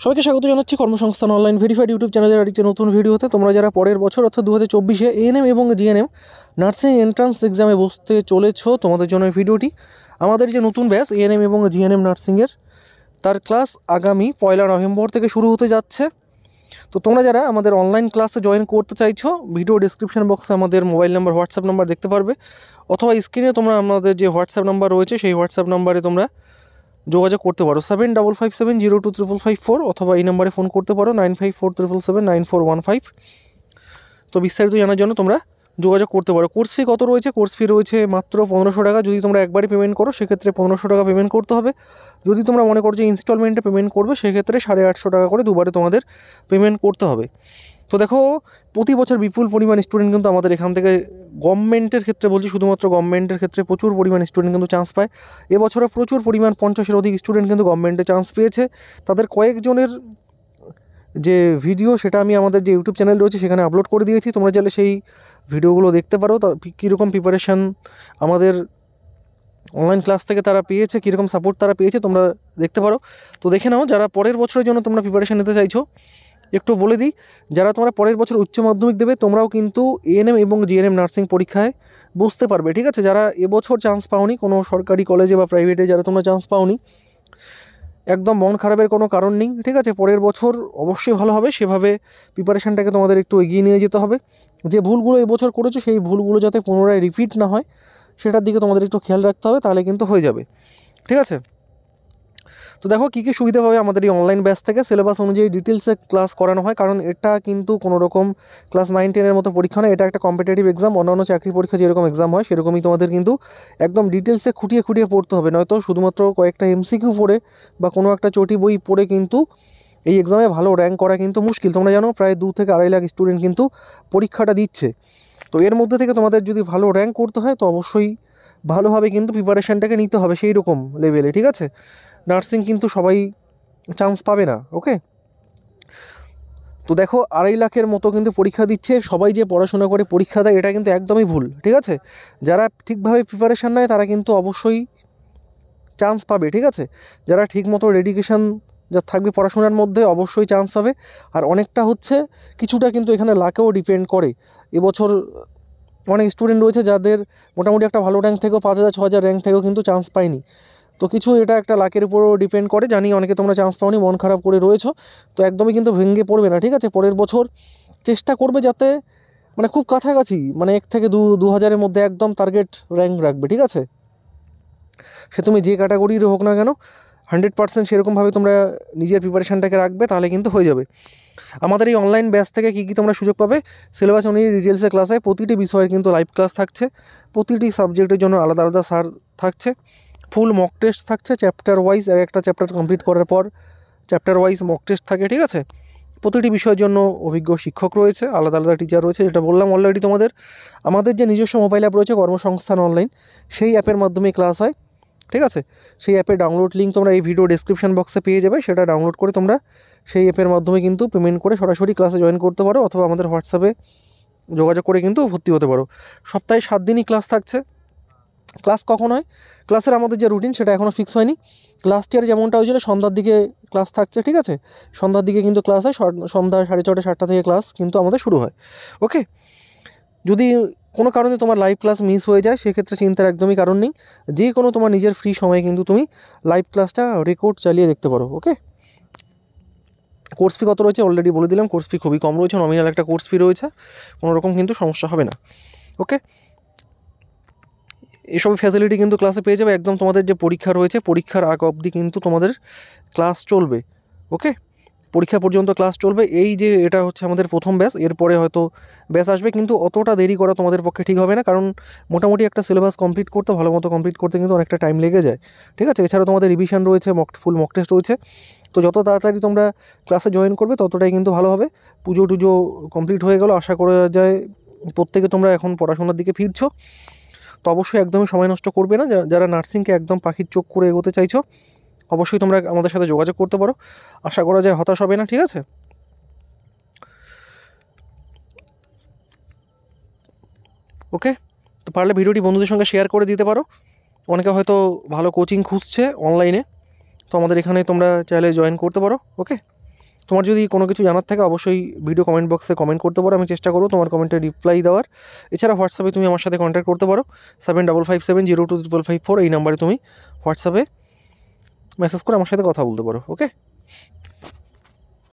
সবাইকে স্বাগত জানাচ্ছি কর্মসংস্থান অনলাইন ভেরিফাইড ইউটিউব চ্যানেলের আরেকটি নতুন ভিডিওতে। তোমরা যারা পরের বছর অর্থাৎ 2024-এ ANM এবং GNM নার্সিং এন্ট্রান্স এক্সামে বসতে চলেছো, তোমাদের জন্য এই ভিডিওটি। আমাদের যে নতুন ব্যাচ ANM এবং GNM নার্সিংয়ের, তার ক্লাস আগামী 1 নভেম্বর থেকে শুরু হতে যাচ্ছে। তো তোমরা যারা আমাদের অনলাইন ক্লাসে জয়েন করতে চাইছো, ভিডিও ডিসক্রিপশন বক্সে আমাদের মোবাইল নাম্বার, হোয়াটসঅ্যাপ নাম্বার দেখতে পারবে, অথবা স্ক্রিনে তোমরা আমাদের যে হোয়াটসঅ্যাপ নাম্বার রয়েছে সেই হোয়াটসঅ্যাপ নাম্বারে তোমরা যোগাযোগ করতে পারো 7557023554, অথবা এই নাম্বারে ফোন করতে পারো 9547779415। তো বিস্তারিত জানার জন্য তোমরা যোগাযোগ করতে পারো। কোর্স ফি কত রয়েছে? কোর্স ফি রয়েছে মাত্র 1500 টাকা। যদি তোমরা একবারে পেমেন্ট করো সেক্ষেত্রে 1500 টাকা পেমেন্ট করতে হবে। যদি তোমরা মনে করো যে ইনস্টলমেন্টে পেমেন্ট করবে সেক্ষেত্রে 850 টাকা করে দুবারে তোমাদের পেমেন্ট করতে হবে। তো দেখো, প্রতি বছর বিপুল পরিমাণ স্টুডেন্ট কিন্তু আমাদের এখান থেকে গভর্নমেন্টের ক্ষেত্রে বলছি, শুধুমাত্র গভর্নমেন্টের ক্ষেত্রে প্রচুর পরিমাণ স্টুডেন্ট কিন্তু চান্স পায়। এবছরে প্রচুর পরিমাণ 50-এর অধিক স্টুডেন্ট কিন্তু গভর্নমেন্টে চান্স পেয়েছে। তাদের কয়েকজনের যে ভিডিও সেটা আমি আমাদের যে ইউটিউব চ্যানেল রয়েছে সেখানে আপলোড করে দিয়েছি। তোমরা চাইলে সেই ভিডিওগুলো দেখতে পারো, কীরকম প্রিপারেশান আমাদের অনলাইন ক্লাস থেকে তারা পেয়েছে, কীরকম সাপোর্ট তারা পেয়েছে তোমরা দেখতে পারো। তো দেখে নাও, যারা পরের বছরের জন্য তোমরা প্রিপারেশান নিতে চাইছো। একটু বলে দিই, যারা তোমরা পরের বছর উচ্চ মাধ্যমিক দেবে তোমরাও কিন্তু ANM এবং GNM নার্সিং পরীক্ষায় বসতে পারবে, ঠিক আছে? যারা এবছর চান্স পাওনি কোনো সরকারি কলেজে বা প্রাইভেটে, যারা তোমরা চান্স পাওনি, একদম মন খারাপের কোনো কারণ নেই, ঠিক আছে? পরের বছর অবশ্যই ভালো হবে। সেভাবে প্রিপারেশানটাকে তোমাদের একটু এগিয়ে নিয়ে যেতে হবে। যে ভুলগুলো এবছর করেছো সেই ভুলগুলো যাতে পুনরায় রিপিট না হয় সেটার দিকে তোমাদের একটু খেয়াল রাখতে হবে, তাহলে কিন্তু হয়ে যাবে, ঠিক আছে? তো দেখো কী কী সুবিধা পাবে আমাদের এই অনলাইন ব্যাচ থেকে। সিলেবাস অনুযায়ী ডিটেলসে ক্লাস করানো হয়, কারণ এটা কিন্তু কোনো রকম ক্লাস 9-10-এর মতো পরীক্ষা নয়। এটা একটা কম্পিটিটিভ এক্সাম। অন্যান্য চাকরি পরীক্ষা যেরকম এক্সাম হয় সেরকমই তোমাদের কিন্তু একদম ডিটেলসে খুঁটিয়ে খুঁটিয়ে পড়তে হবে, নয়তো শুধুমাত্র কয়েকটা MCQ পড়ে বা কোনো একটা চটি বই পড়ে কিন্তু এই এক্সামে ভালো র্যাঙ্ক করা কিন্তু মুশকিল। তোমরা জানো প্রায় 2 থেকে 2.5 লাখ স্টুডেন্ট কিন্তু পরীক্ষাটা দিচ্ছে। তো এর মধ্যে থেকে তোমাদের যদি ভালো র্যাঙ্ক করতে হয় তো অবশ্যই ভালোভাবে কিন্তু প্রিপারেশানটাকে নিতে হবে সেই রকম লেভেলে, ঠিক আছে? নার্সিং কিন্তু সবাই চান্স পাবে না, ওকে? তো দেখো 2.5 লাখের মতো কিন্তু পরীক্ষা দিচ্ছে। সবাই যে পড়াশোনা করে পরীক্ষা দেয় এটা কিন্তু একদমই ভুল, ঠিক আছে? যারা ঠিকভাবে প্রিপারেশান নেয় তারা কিন্তু অবশ্যই চান্স পাবে, ঠিক আছে? যারা ঠিকমতো ডেডিকেশান যা থাকবে পড়াশোনার মধ্যে অবশ্যই চান্স পাবে। আর অনেকটা হচ্ছে কিছুটা কিন্তু এখানে লাকেও ডিপেন্ড করে। এবছর অনেক স্টুডেন্ট রয়েছে যাদের মোটামুটি একটা ভালো র্যাঙ্ক থেকেও 5000-6000 র্যাঙ্ক থেকেও কিন্তু চান্স পায়নি। তো কিছু এটা একটা লাকের উপরও ডিপেন্ড করে। জানি অনেকে তোমরা চান্স পাওনি, মন খারাপ করে রয়েছো, তো একদমই কিন্তু ভেঙে পড়বে না, ঠিক আছে? পরের বছর চেষ্টা করবে যাতে মানে খুব কাছাকাছি, মানে 1 থেকে 2000-এর মধ্যে একদম টার্গেট র্যাঙ্ক রাখবে, ঠিক আছে? সে তুমি যে ক্যাটাগরির হোক না কেন 100% সেরকমভাবে তোমরা নিজের প্রিপারেশানটাকে রাখবে, তাহলে কিন্তু হয়ে যাবে। আমাদের এই অনলাইন ব্যাচ থেকে কী কী তোমরা সুযোগ পাবে? সিলেবাস অনুযায়ী ডিটেলসে ক্লাস হয়। প্রতিটি বিষয়ের কিন্তু লাইভ ক্লাস থাকছে। প্রতিটি সাবজেক্টের জন্য আলাদা আলাদা স্যার থাকছে। ফুল মক টেস্ট থাকছে চ্যাপ্টার ওয়াইজ। একটা চ্যাপ্টার কমপ্লিট করার পর চ্যাপ্টার ওয়াইজ মক টেস্ট থাকে, ঠিক আছে? প্রতিটি বিষয়ের জন্য অভিজ্ঞ শিক্ষক রয়েছে, আলাদা আলাদা টিচার রয়েছে, যেটা বললাম অলরেডি তোমাদের। আমাদের যে নিজস্ব মোবাইল অ্যাপ রয়েছে কর্মসংস্থান অনলাইন, সেই অ্যাপের মাধ্যমে ক্লাস হয়, ঠিক আছে? সেই অ্যাপের ডাউনলোড লিঙ্ক তোমরা এই ভিডিও ডেসক্রিপশন বক্সে পেয়ে যাবে। সেটা ডাউনলোড করে তোমরা সেই অ্যাপের মাধ্যমে কিন্তু পেমেন্ট করে সরাসরি ক্লাসে জয়েন করতে পারো, অথবা আমাদের হোয়াটসঅ্যাপে যোগাযোগ করে কিন্তু ভর্তি হতে পারো। সপ্তাহে 7 দিনই ক্লাস থাকছে। ক্লাস কখন হয়? ক্লাসের আমাদের যে রুটিন সেটা এখনও ফিক্স হয়নি। লাস্ট ইয়ার যেমনটা হয়েছিল সন্ধ্যার দিকে ক্লাস থাকছে, ঠিক আছে? সন্ধ্যার দিকে কিন্তু ক্লাস হয়, সন্ধ্যা 6:30 7টা থেকে ক্লাস কিন্তু আমাদের শুরু হয়, ওকে? যদি কোনো কারণে তোমার লাইভ ক্লাস মিস হয়ে যায় সেক্ষেত্রে চিন্তার একদমই কারণ নেই। যে কোনো তোমার নিজের ফ্রি সময়ে কিন্তু তুমি লাইভ ক্লাসটা রেকর্ড চালিয়ে দেখতে পারো, ওকে? কোর্স ফি কত রয়েছে অলরেডি বলে দিলাম। কোর্স ফি খুবই কম রয়েছে, নমিনাল একটা কোর্স ফি রয়েছে, কোনো রকম কিন্তু সমস্যা হবে না, ওকে? এসব ফ্যাসিলিটি কিন্তু ক্লাসে পেয়ে যাবে। একদম তোমাদের যে পরীক্ষা রয়েছে পরীক্ষার আগ অবধি কিন্তু তোমাদের ক্লাস চলবে, ওকে? পরীক্ষা পর্যন্ত ক্লাস চলবে। এই যে এটা হচ্ছে আমাদের প্রথম ব্যাচ, এরপরে হয়তো ব্যাচ আসবে, কিন্তু অতটা দেরি করা তোমাদের পক্ষে ঠিক হবে না, কারণ মোটামুটি একটা সিলেবাস কমপ্লিট করতে, ভালো মতো কমপ্লিট করতে কিন্তু অনেকটা টাইম লেগে যায়, ঠিক আছে? এছাড়া তোমাদের রিভিশন রয়েছে, ফুল মক টেস্ট রয়েছে। তো যত তাড়াতাড়ি তোমরা ক্লাসে জয়েন করবে ততটাই কিন্তু ভালো হবে। পুজো টুজো কমপ্লিট হয়ে গেল, আশা করা যায় প্রত্যেকে তোমরা এখন পড়াশোনার দিকে ফিরছো। তো অবশ্যই একদমই সময় নষ্ট করবে না। যারা নার্সিংকে একদম পাখির চোখ করে এগোতে চাইছো অবশ্যই তোমরা আমাদের সাথে যোগাযোগ করতে পারো। আশা করা যায় হতাশ হবে না, ঠিক আছে? ওকে, তো পারলে ভিডিওটি বন্ধুদের সঙ্গে শেয়ার করে দিতে পারো। অনেকে হয়তো ভালো কোচিং খুঁজছে অনলাইনে, তো আমাদের এখানে তোমরা চাইলে জয়েন করতে পারো, ওকে? তোমার যদি কোনো কিছু জানার থাকে অবশ্যই ভিডিও কমেন্ট বক্সে কমেন্ট করতে পারো, আমি চেষ্টা করবো তোমার কমেন্টে রিপ্লাই দেওয়ার। এছাড়া হোয়াটসঅ্যাপে তুমি আমার সাথে কন্ট্যাক্ট করতে পারো 7557022554, এই নাম্বারে তুমি হোয়াটসঅ্যাপে মেসেজ করে আমার সাথে কথা বলতে পারো। ওকে।